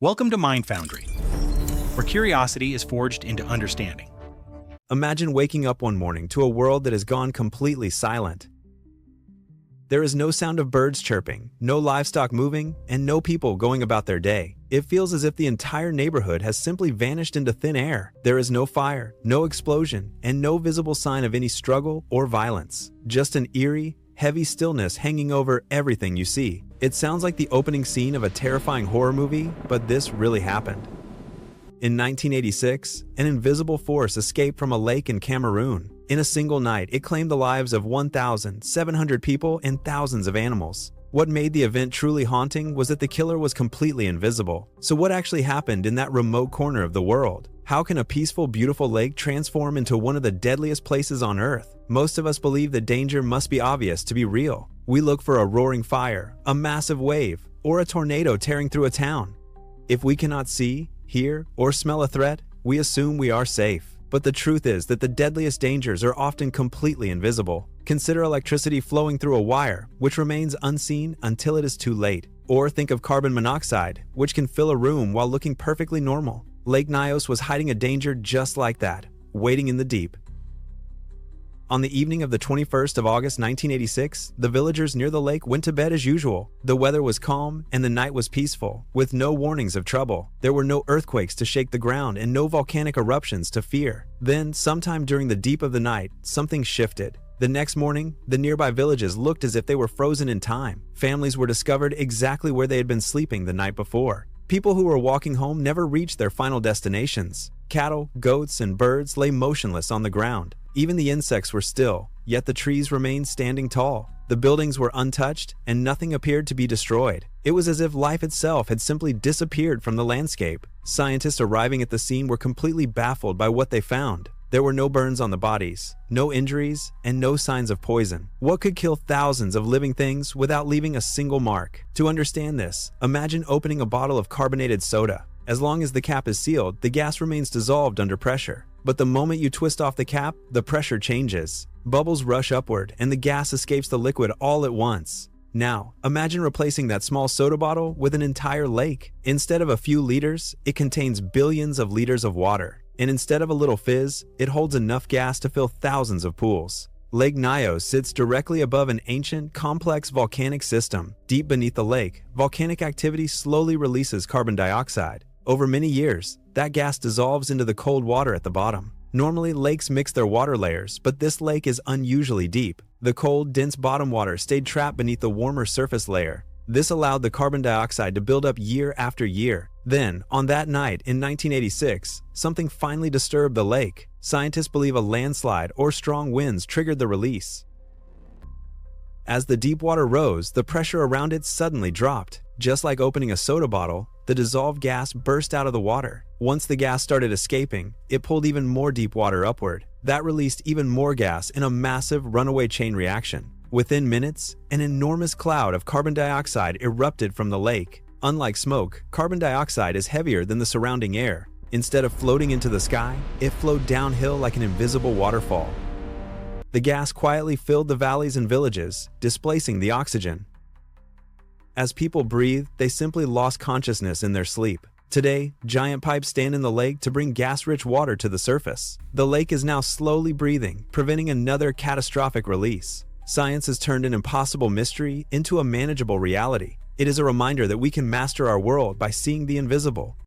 Welcome to Mind Foundry, where curiosity is forged into understanding. Imagine waking up one morning to a world that has gone completely silent. There is no sound of birds chirping, no livestock moving, and no people going about their day. It feels as if the entire neighborhood has simply vanished into thin air. There is no fire, no explosion, and no visible sign of any struggle or violence. Just an eerie, heavy stillness hanging over everything you see. It sounds like the opening scene of a terrifying horror movie, but this really happened. In 1986, an invisible force escaped from a lake in Cameroon. In a single night, it claimed the lives of 1,700 people and thousands of animals. What made the event truly haunting was that the killer was completely invisible. So what actually happened in that remote corner of the world? How can a peaceful, beautiful lake transform into one of the deadliest places on Earth? Most of us believe the danger must be obvious to be real. We look for a roaring fire, a massive wave, or a tornado tearing through a town. If we cannot see, hear, or smell a threat, we assume we are safe. But the truth is that the deadliest dangers are often completely invisible. Consider electricity flowing through a wire, which remains unseen until it is too late. Or think of carbon monoxide, which can fill a room while looking perfectly normal. Lake Nyos was hiding a danger just like that, waiting in the deep. On the evening of the 21st of August 1986, the villagers near the lake went to bed as usual. The weather was calm and the night was peaceful, with no warnings of trouble. There were no earthquakes to shake the ground and no volcanic eruptions to fear. Then, sometime during the deep of the night, something shifted. The next morning, the nearby villages looked as if they were frozen in time. Families were discovered exactly where they had been sleeping the night before. People who were walking home never reached their final destinations. Cattle, goats, and birds lay motionless on the ground. Even the insects were still, yet the trees remained standing tall. The buildings were untouched, and nothing appeared to be destroyed. It was as if life itself had simply disappeared from the landscape. Scientists arriving at the scene were completely baffled by what they found. There were no burns on the bodies, no injuries, and no signs of poison. What could kill thousands of living things without leaving a single mark? To understand this, imagine opening a bottle of carbonated soda. As long as the cap is sealed, the gas remains dissolved under pressure. But the moment you twist off the cap, the pressure changes. Bubbles rush upward, and the gas escapes the liquid all at once. Now, imagine replacing that small soda bottle with an entire lake. Instead of a few liters, it contains billions of liters of water. And instead of a little fizz, it holds enough gas to fill thousands of pools. Lake Nyos sits directly above an ancient, complex volcanic system. Deep beneath the lake, volcanic activity slowly releases carbon dioxide. Over many years, that gas dissolves into the cold water at the bottom. Normally, lakes mix their water layers, but this lake is unusually deep. The cold, dense bottom water stayed trapped beneath the warmer surface layer. This allowed the carbon dioxide to build up year after year. Then, on that night in 1986, something finally disturbed the lake. Scientists believe a landslide or strong winds triggered the release. As the deep water rose, the pressure around it suddenly dropped. Just like opening a soda bottle, the dissolved gas burst out of the water. Once the gas started escaping, it pulled even more deep water upward. That released even more gas in a massive runaway chain reaction. Within minutes, an enormous cloud of carbon dioxide erupted from the lake. Unlike smoke, carbon dioxide is heavier than the surrounding air. Instead of floating into the sky, it flowed downhill like an invisible waterfall. The gas quietly filled the valleys and villages, displacing the oxygen. As people breathed, they simply lost consciousness in their sleep. Today, giant pipes stand in the lake to bring gas-rich water to the surface. The lake is now slowly breathing, preventing another catastrophic release. Science has turned an impossible mystery into a manageable reality. It is a reminder that we can master our world by seeing the invisible.